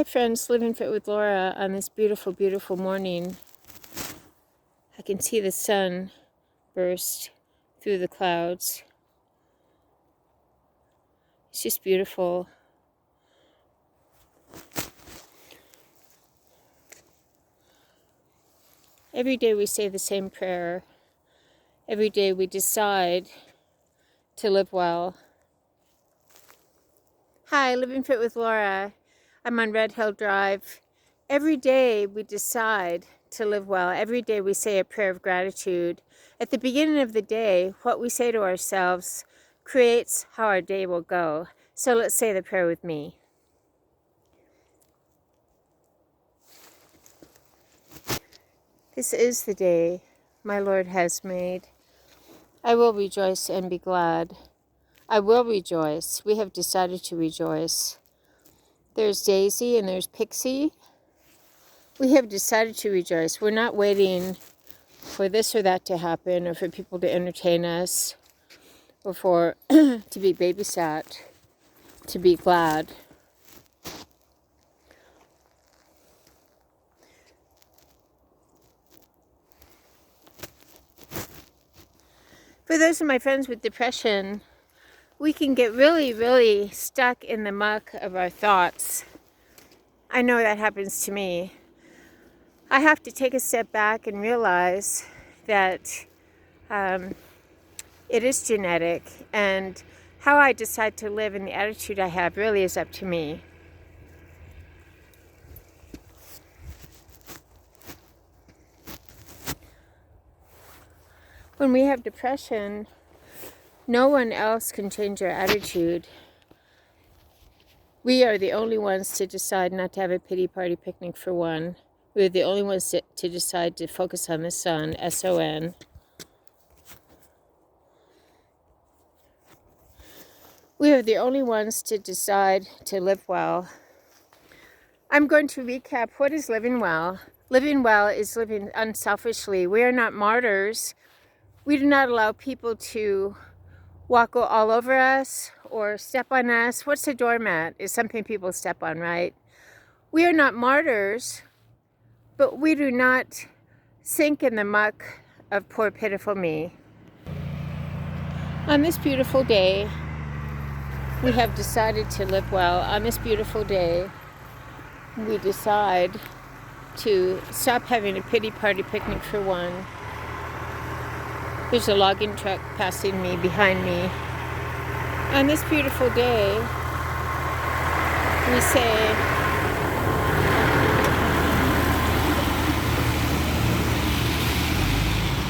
Hi friends, Living Fit with Laura on this beautiful, beautiful morning. I can see the sun burst through the clouds. It's just beautiful. Every day we say the same prayer. Every day we decide to live well. Hi, Living Fit with Laura. I'm on Red Hill Drive. Every day we decide to live well. Every day we say a prayer of gratitude. At the beginning of the day, what we say to ourselves creates how our day will go. So let's say the prayer with me. This is the day my Lord has made. I will rejoice and be glad. I will rejoice. We have decided to rejoice. There's Daisy and there's Pixie. We have decided to rejoice. We're not waiting for this or that to happen, or for people to entertain us, or for to be babysat, to be glad. For those of my friends with depression, we can get really, really stuck in the muck of our thoughts. I know that happens to me. I have to take a step back and realize that it is genetic, and how I decide to live and the attitude I have really is up to me. When we have depression, no one else can change our attitude. We are the only ones to decide not to have a pity party picnic, for one. We're the only ones to decide to focus on the sun, S-O-N. We are the only ones to decide to live well. I'm going to recap what is living well. Living well is living unselfishly. We are not martyrs. We do not allow people to walk all over us or step on us. What's a doormat? Is something people step on, right? We are not martyrs, but we do not sink in the muck of poor, pitiful me. On this beautiful day, we have decided to live well. On this beautiful day, we decide to stop having a pity party picnic, for one. There's a logging truck passing me behind me. On this beautiful day, we say,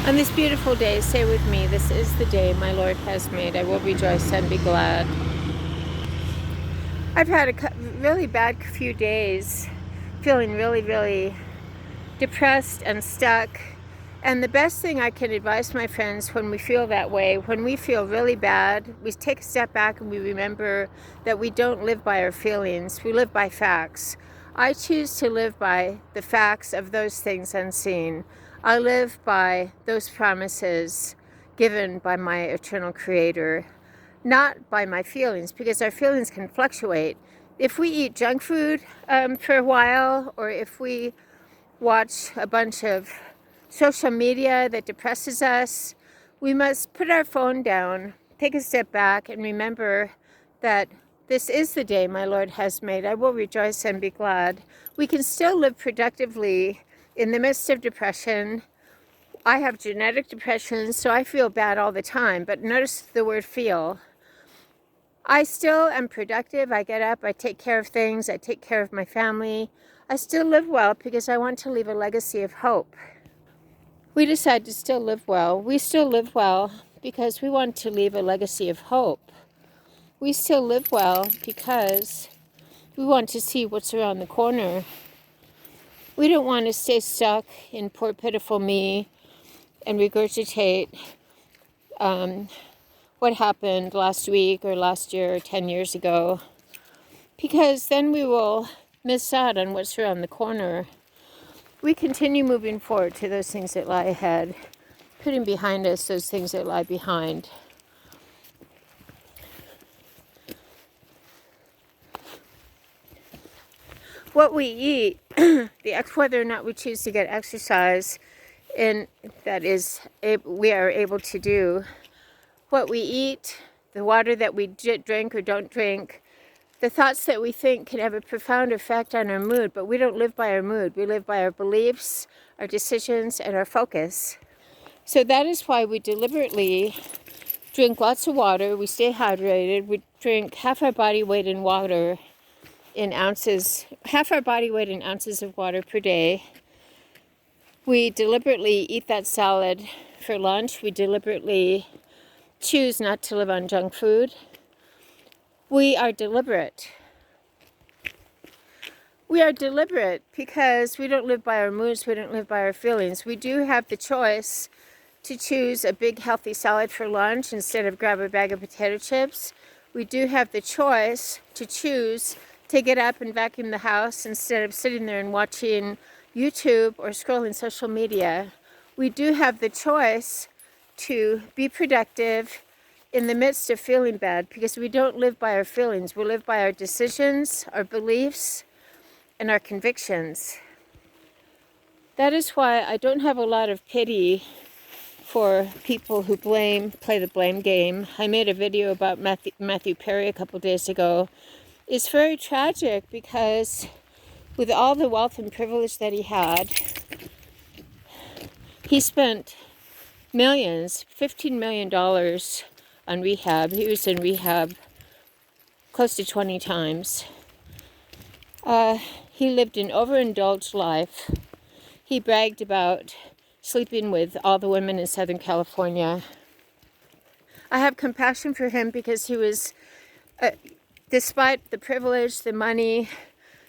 on this beautiful day, say with me, this is the day my Lord has made. I will rejoice and be glad. I've had a really bad few days, feeling really, really depressed and stuck. And the best thing I can advise my friends when we feel that way, when we feel really bad, we take a step back and we remember that we don't live by our feelings, we live by facts. I choose to live by the facts of those things unseen. I live by those promises given by my eternal Creator, not by my feelings, because our feelings can fluctuate. If we eat junk food for a while, or if we watch a bunch of social media that depresses us, we must put our phone down, take a step back, and remember that this is the day my Lord has made. I will rejoice and be glad. We can still live productively in the midst of depression. I have genetic depression, so I feel bad all the time, but notice the word feel. I still am productive. I get up, I take care of things, I take care of my family. I still live well because I want to leave a legacy of hope. We decide to still live well. We still live well because we want to leave a legacy of hope. We still live well because we want to see what's around the corner. We don't want to stay stuck in poor, pitiful me and regurgitate what happened last week or last year or 10 years ago, because then we will miss out on what's around the corner. We continue moving forward to those things that lie ahead, putting behind us those things that lie behind. what we eat, whether or not we choose to get exercise, and that is, we are able to do, what we eat, the water that we drink or don't drink, the thoughts that we think can have a profound effect on our mood, but we don't live by our mood. We live by our beliefs, our decisions, and our focus. So that is why we deliberately drink lots of water, we stay hydrated, we drink half our body weight in water in ounces, half our body weight in ounces of water per day. We deliberately eat that salad for lunch. We deliberately choose not to live on junk food. We are deliberate. We are deliberate because we don't live by our moods, we don't live by our feelings. We do have the choice to choose a big healthy salad for lunch instead of grab a bag of potato chips. We do have the choice to choose to get up and vacuum the house instead of sitting there and watching YouTube or scrolling social media. We do have the choice to be productive in the midst of feeling bad, because we don't live by our feelings. We live by our decisions, our beliefs, and our convictions. That is why I don't have a lot of pity for people who play the blame game. I made a video about Matthew Perry a couple days ago. It's very tragic because with all the wealth and privilege that he had, he spent millions, $15 million on rehab. He was in rehab close to 20 times. He lived an overindulged life. He bragged about sleeping with all the women in Southern California. I have compassion for him because he was, despite the privilege, the money,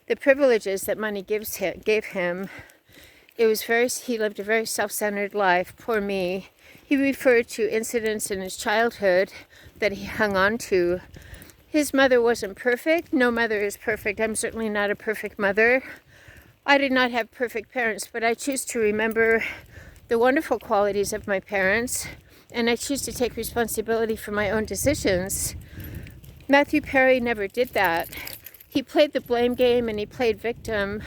the privileges that money gave him, he lived a very self-centered life. Poor me. He referred to incidents in his childhood that he hung on to. His mother wasn't perfect. No mother is perfect. I'm certainly not a perfect mother. I did not have perfect parents, but I choose to remember the wonderful qualities of my parents, and I choose to take responsibility for my own decisions. Matthew Perry never did that. He played the blame game and he played victim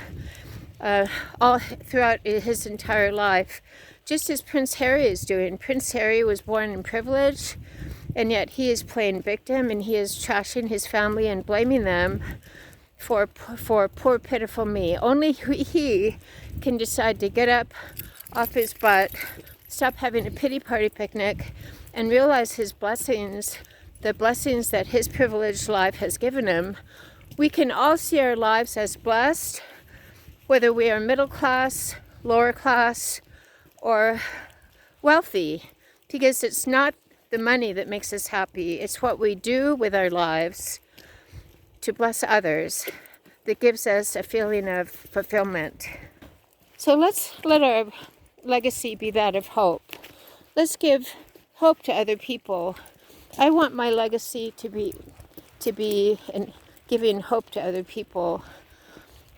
all throughout his entire life, just as Prince Harry is doing. Prince Harry was born in privilege, and yet he is playing victim, and he is trashing his family and blaming them for poor pitiful me. Only he can decide to get up off his butt, stop having a pity party picnic, and realize his blessings, the blessings that his privileged life has given him. We can all see our lives as blessed, whether we are middle class, lower class, or wealthy, because it's not the money that makes us happy. It's what we do with our lives to bless others that gives us a feeling of fulfillment. So let's let our legacy be that of hope. Let's give hope to other people. I want my legacy to be in giving hope to other people.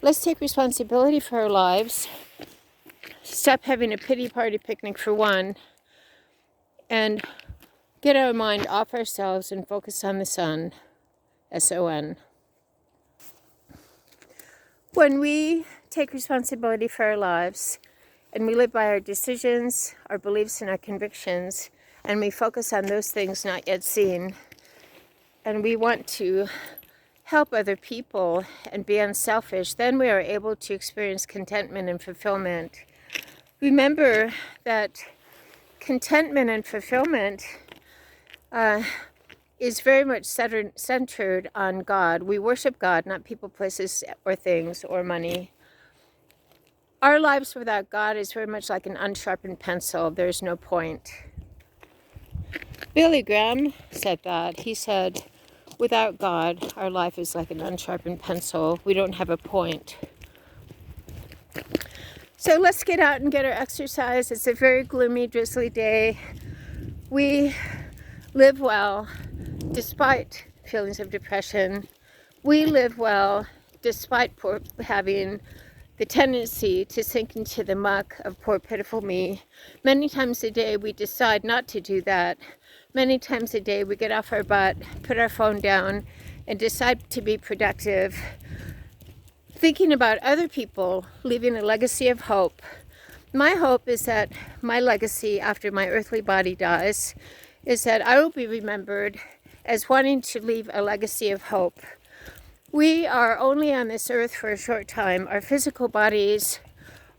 Let's take responsibility for our lives. Stop having a pity party picnic for one, and get our mind off ourselves and focus on the sun. S-O-N. When we take responsibility for our lives and we live by our decisions, our beliefs, and our convictions, and we focus on those things not yet seen, and we want to help other people and be unselfish, then we are able to experience contentment and fulfillment. Remember that contentment and fulfillment is very much centered on God. We worship God, not people, places, or things, or money. Our lives without God is very much like an unsharpened pencil. There's no point. Billy Graham said that. He said, without God, our life is like an unsharpened pencil. We don't have a point. So let's get out and get our exercise. It's a very gloomy, drizzly day. We live well despite feelings of depression. We live well despite having the tendency to sink into the muck of poor, pitiful me. Many times a day we decide not to do that. Many times a day we get off our butt, put our phone down, and decide to be productive. thinking about other people, leaving a legacy of hope. My hope is that my legacy after my earthly body dies is that I will be remembered as wanting to leave a legacy of hope. We are only on this earth for a short time. Our physical bodies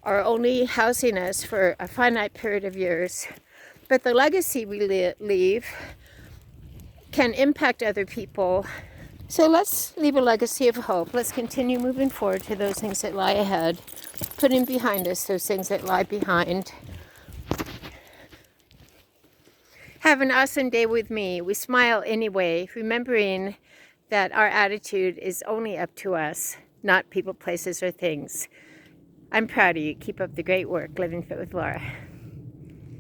are only housing us for a finite period of years. But the legacy we leave can impact other people. So let's leave a legacy of hope. Let's continue moving forward to those things that lie ahead, putting behind us those things that lie behind. Have an awesome day with me. We smile anyway, remembering that our attitude is only up to us, not people, places, or things. I'm proud of you. Keep up the great work. Living Fit with Laura.